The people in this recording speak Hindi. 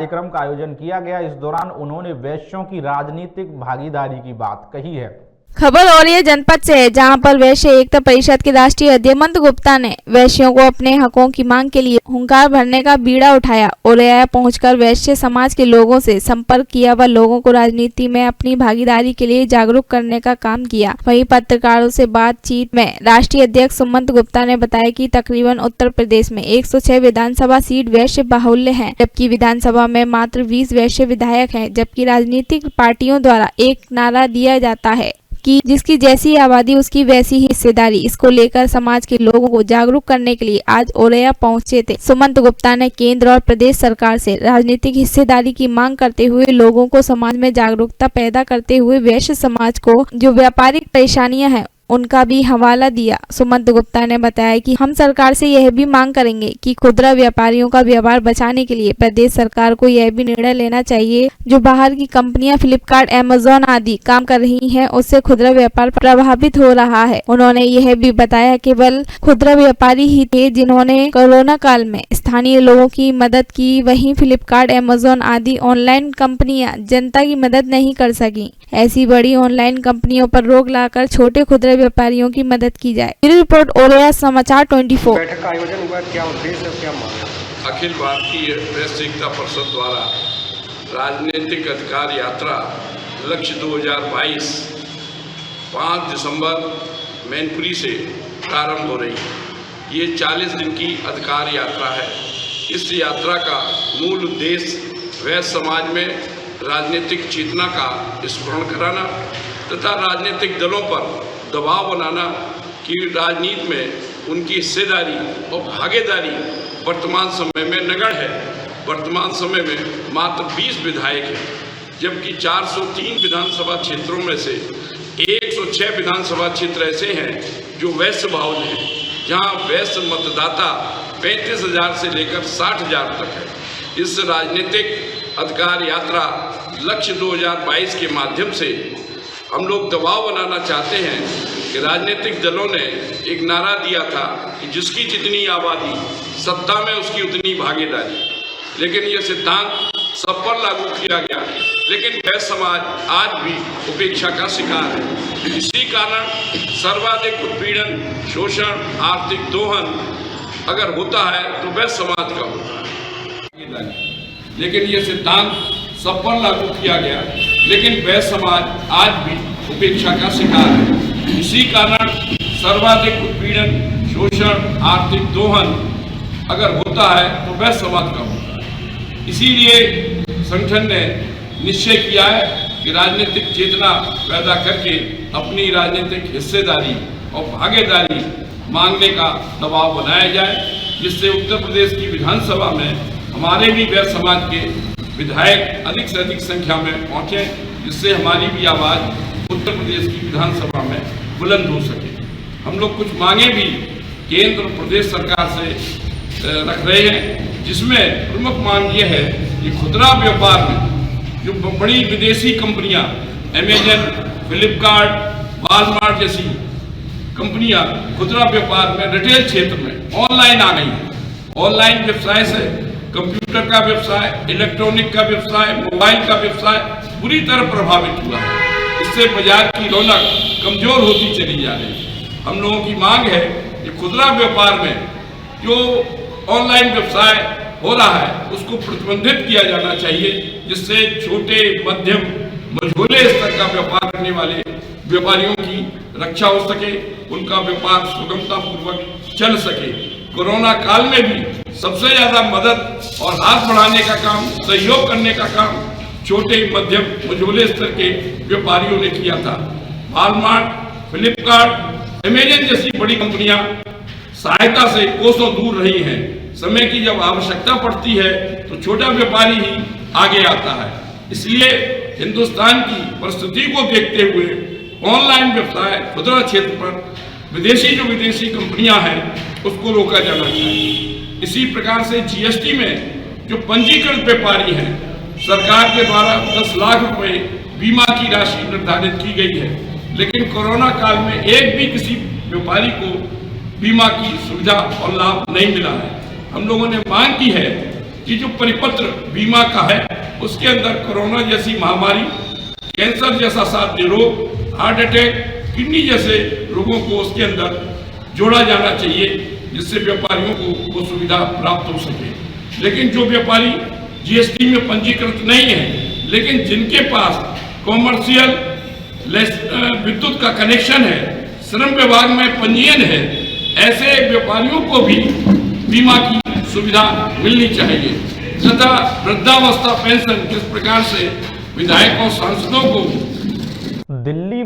कार्यक्रम का आयोजन किया गया। इस दौरान उन्होंने वैश्यों की राजनीतिक भागीदारी की बात कही है। खबर और ये जनपद से है, जहां पर वैश्य एकता परिषद के राष्ट्रीय अध्यक्ष हेमंत गुप्ता ने वैश्यों को अपने हकों की मांग के लिए हुंकार भरने का बीड़ा उठाया। ओरैया पहुंचकर वैश्य समाज के लोगों से संपर्क किया व लोगों को राजनीति में अपनी भागीदारी के लिए जागरूक करने का काम किया। वहीं पत्रकारों से बातचीत में राष्ट्रीय अध्यक्ष हेमंत गुप्ता ने बताया कि तकरीबन उत्तर प्रदेश में 106 विधानसभा सीट वैश्य बाहुल्य है, जबकि विधानसभा में मात्र 20 वैश्य विधायक हैं। जबकि राजनीतिक पार्टियों द्वारा एक नारा दिया जाता है कि जिसकी जैसी आबादी उसकी वैसी ही हिस्सेदारी। इसको लेकर समाज के लोगों को जागरूक करने के लिए आज ओरैया पहुंचे थे। हेमंत गुप्ता ने केंद्र और प्रदेश सरकार से राजनीतिक हिस्सेदारी की मांग करते हुए लोगों को समाज में जागरूकता पैदा करते हुए वैश्य समाज को जो व्यापारिक परेशानियां हैं उनका भी हवाला दिया। हेमंत गुप्ता ने बताया कि हम सरकार से यह भी मांग करेंगे कि खुदरा व्यापारियों का व्यापार बचाने के लिए प्रदेश सरकार को यह भी निर्णय लेना चाहिए जो बाहर की कंपनियां फ्लिपकार्ट, अमेज़न आदि काम कर रही हैं, उससे खुदरा व्यापार प्रभावित हो रहा है। उन्होंने यह भी बताया केवल खुदरा व्यापारी ही थे जिन्होंने कोरोना काल में स्थानीय लोगों की मदद की, वहीं फ्लिपकार्ट, अमेज़न आदि ऑनलाइन कंपनियां जनता की मदद नहीं कर सकी। ऐसी बड़ी ऑनलाइन कंपनियों पर रोक लाकर छोटे खुदरा व्यापारियों की मदद की जाए। रिपोर्ट ओरैया समाचार 24। बैठक का आयोजन हुआ, क्या उद्देश्य और क्या मांग? अखिल भारतीय वैश्य एकता परिषद द्वारा राजनीतिक अधिकार यात्रा लक्ष्य 2022 5 दिसंबर मैनपुरी से प्रारंभ हो रही है। ये 40 दिन की अधिकार यात्रा है। इस यात्रा का मूल उद्देश्य वैश्य समाज में राजनीतिक चेतना का स्मरण कराना तथा राजनीतिक दलों पर दबाव बनाना कि राजनीति में उनकी हिस्सेदारी और भागीदारी वर्तमान समय में नगण्य है। वर्तमान समय में मात्र 20 विधायक हैं, जबकि 403 विधानसभा क्षेत्रों में से 106 विधानसभा क्षेत्र ऐसे हैं जो वैश्य बाहुल्य हैं, जहां वैश्य मतदाता 35,000 से लेकर 60,000 तक है। इस राजनीतिक अधिकार यात्रा लक्ष्य 2022 के माध्यम से हम लोग दबाव बनाना चाहते हैं कि राजनीतिक दलों ने एक नारा दिया था कि जिसकी जितनी आबादी सत्ता में उसकी उतनी भागीदारी, लेकिन ये सिद्धांत सब पर लागू किया गया, लेकिन वैश्य समाज आज भी उपेक्षा का शिकार है। इसी कारण सर्वाधिक उत्पीड़न, शोषण, आर्थिक दोहन अगर होता है तो वैश्य समाज का होता है, लेकिन ये सिद्धांत सब पर लागू किया गया, लेकिन वैश्य समाज आज भी उपेक्षा का शिकार है। इसी कारण सर्वाधिक उत्पीड़न, शोषण, आर्थिक दोहन अगर होता है तो वैश्य समाज का होता है। इसीलिए संगठन ने निश्चय किया है कि राजनीतिक चेतना पैदा करके अपनी राजनीतिक हिस्सेदारी और भागीदारी मांगने का दबाव बनाया जाए, जिससे उत्तर प्रदेश की विधानसभा में हमारे भी वैश्य समाज के विधायक अधिक से अधिक संख्या में पहुंचे, जिससे हमारी भी आवाज़ उत्तर प्रदेश की विधानसभा में बुलंद हो सके। हम लोग कुछ मांगे भी केंद्र और प्रदेश सरकार से रख रहे हैं, जिसमें प्रमुख मांग ये है कि खुदरा व्यापार में जो बड़ी विदेशी कंपनियां अमेज़न, फ्लिपकार्ट, वॉलमार्ट जैसी कंपनियां खुदरा व्यापार में रिटेल क्षेत्र में ऑनलाइन आ गई हैं। ऑनलाइन व्यवसाय से कंप्यूटर का व्यवसाय, इलेक्ट्रॉनिक का व्यवसाय, मोबाइल का व्यवसाय बुरी तरह प्रभावित हुआ है। इससे बाजार की रौनक कमजोर होती चली जा रही है। हम लोगों की मांग है कि खुदरा व्यापार में जो ऑनलाइन व्यवसाय हो रहा है उसको प्रतिबंधित किया जाना चाहिए, जिससे छोटे, मध्यम, मझोले स्तर का व्यापार करने वाले व्यापारियों की रक्षा हो सके, उनका व्यापार सुगमता पूर्वक चल सके। कोरोना काल में भी सबसे ज्यादा मदद और हाथ बढ़ाने का काम, सहयोग करने का काम छोटे, मध्यम, मझोले स्तर के व्यापारियों ने किया था। वॉलमार्ट, फ्लिपकार्ट, अमेज़न जैसी बड़ी कंपनियां सहायता से कोसों दूर रही हैं। समय की जब आवश्यकता पड़ती है तो छोटा व्यापारी ही आगे आता है। इसलिए हिंदुस्तान की परिस्थिति को देखते हुए ऑनलाइन व्यवसाय खुदरा क्षेत्र पर विदेशी कंपनियां हैं उसको रोका जाना चाहिए। इसी प्रकार से जीएसटी में जो पंजीकृत व्यापारी हैं, सरकार के द्वारा 10 लाख रुपए बीमा की राशि निर्धारित की गई है, लेकिन कोरोना काल में एक भी किसी व्यापारी को बीमा की सुविधा और लाभ नहीं मिला है। हम लोगों ने मांग की है कि जो परिपत्र बीमा का है उसके अंदर कोरोना जैसी महामारी, कैंसर जैसा साध्य रोग, हार्ट अटैक, किडनी जैसे रोगों को उसके अंदर जोड़ा जाना चाहिए, जिससे व्यापारियों को वो सुविधा प्राप्त हो सके। लेकिन जो व्यापारी जीएसटी में पंजीकृत नहीं है, लेकिन जिनके पास कॉमर्शियल विद्युत का कनेक्शन है, श्रम विभाग में पंजीयन है, ऐसे व्यापारियों को भी बीमा की सुविधा मिलनी चाहिए। तथा वृद्धावस्था पेंशन जिस प्रकार से विधायकों सांसदों को